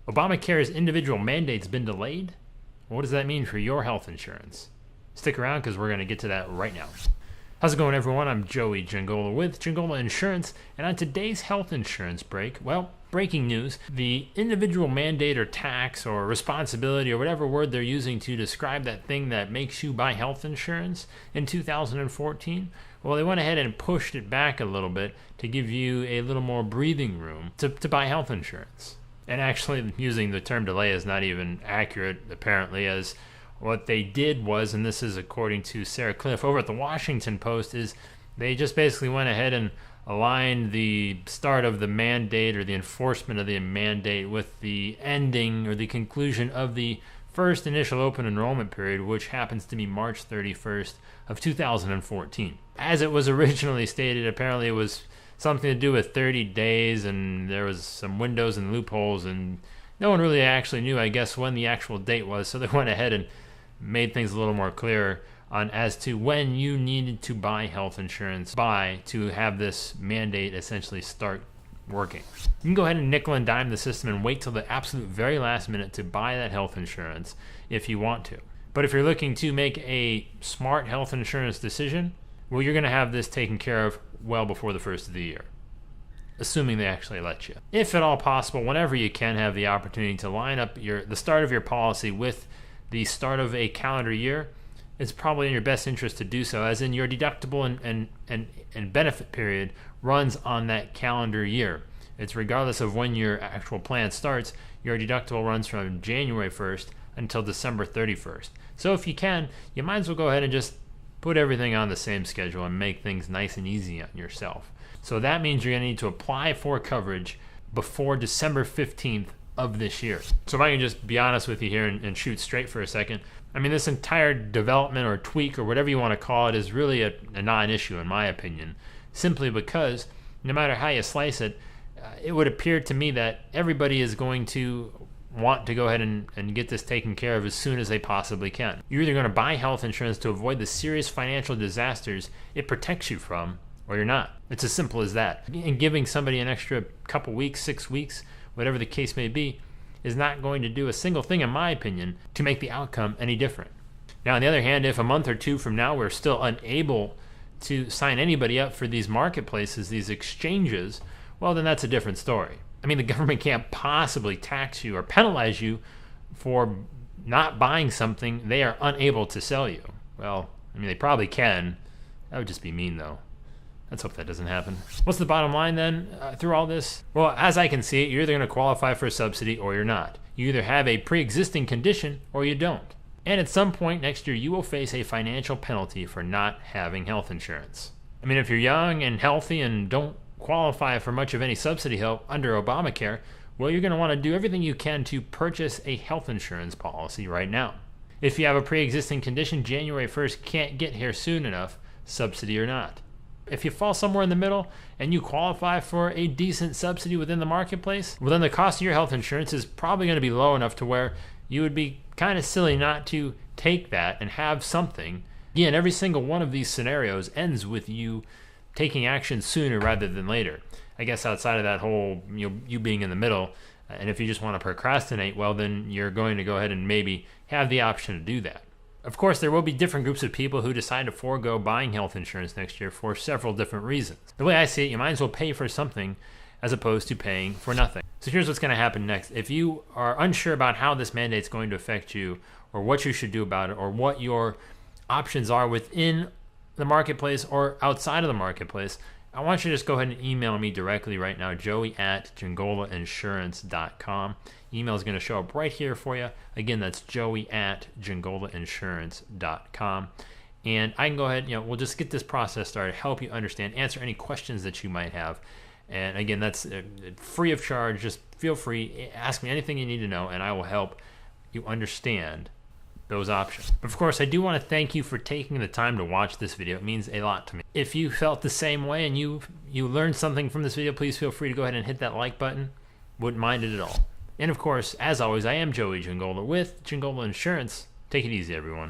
Obamacare's individual mandate's been delayed? What does that mean for your health insurance? Stick around because we're going to get to that right now. How's it going, everyone? I'm Joey Giangola with Giangola Insurance, and on today's health insurance break, well, breaking news, the individual mandate or tax or responsibility or whatever word they're using to describe that thing that makes you buy health insurance in 2014, well, they went ahead and pushed it back a little bit to give you a little more breathing room to buy health insurance. And actually, using the term delay is not even accurate, apparently, as what they did was, and this is according to Sarah Kliff over at the Washington Post, is they just basically went ahead and aligned the start of the mandate or the enforcement of the mandate with the ending or the conclusion of the first initial open enrollment period, which happens to be March 31st of 2014. As it was originally stated, apparently it was something to do with 30 days, and there was some windows and loopholes, and no one really actually knew, I guess, when the actual date was, so they went ahead and made things a little more clear on as to when you needed to buy health insurance to have this mandate essentially start working. You can go ahead and nickel and dime the system and wait till the absolute very last minute to buy that health insurance if you want to. But if you're looking to make a smart health insurance decision, well, you're going to have this taken care of well before the first of the year, assuming they actually let you. If at all possible, whenever you can have the opportunity to line up the start of your policy with the start of a calendar year, it's probably in your best interest to do so, as in your deductible and benefit period runs on that calendar year. It's regardless of when your actual plan starts, your deductible runs from January 1st until December 31st. So if you can, you might as well go ahead and just put everything on the same schedule and make things nice and easy on yourself. So that means you're going to need to apply for coverage before December 15th of this year. So if I can just be honest with you here and shoot straight for a second, I mean, this entire development or tweak or whatever you want to call it is really a non-issue in my opinion, simply because no matter how you slice it, it would appear to me that everybody is going to want to go ahead and get this taken care of as soon as they possibly can. You're either going to buy health insurance to avoid the serious financial disasters it protects you from, or you're not. It's as simple as that. And giving somebody an extra couple weeks, 6 weeks, whatever the case may be, is not going to do a single thing, in my opinion, to make the outcome any different. Now, on the other hand, if a month or two from now we're still unable to sign anybody up for these marketplaces, these exchanges, well, then that's a different story. I mean, the government can't possibly tax you or penalize you for not buying something they are unable to sell you. Well, I mean, they probably can. That would just be mean, though. Let's hope that doesn't happen. What's the bottom line then through all this? Well, as I can see it, you're either going to qualify for a subsidy or you're not. You either have a pre-existing condition or you don't. And at some point next year, you will face a financial penalty for not having health insurance. I mean, if you're young and healthy and don't qualify for much of any subsidy help under Obamacare, well, you're going to want to do everything you can to purchase a health insurance policy right now. If you have a pre-existing condition, January 1st can't get here soon enough, subsidy or not. If you fall somewhere in the middle and you qualify for a decent subsidy within the marketplace, well, then the cost of your health insurance is probably going to be low enough to where you would be kind of silly not to take that and have something. Again, every single one of these scenarios ends with you taking action sooner rather than later. I guess outside of that whole, you being in the middle, and if you just want to procrastinate, well, then you're going to go ahead and maybe have the option to do that. Of course, there will be different groups of people who decide to forego buying health insurance next year for several different reasons. The way I see it, you might as well pay for something as opposed to paying for nothing. So here's what's going to happen next. If you are unsure about how this mandate is going to affect you, or what you should do about it, or what your options are within the marketplace or outside of the marketplace, I want you to just go ahead and email me directly right now, joey@jangolainsurance.com. Email is going to show up right here for you. Again, that's joey@jangolainsurance.com. And I can go ahead, we'll just get this process started, help you understand, answer any questions that you might have. And again, that's free of charge. Just feel free, ask me anything you need to know, and I will help you understand those options. But of course, I do want to thank you for taking the time to watch this video. It means a lot to me. If you felt the same way and you learned something from this video, please feel free to go ahead and hit that like button. Wouldn't mind it at all. And of course, as always, I am Joey Giangola with Giangola Insurance. Take it easy, everyone.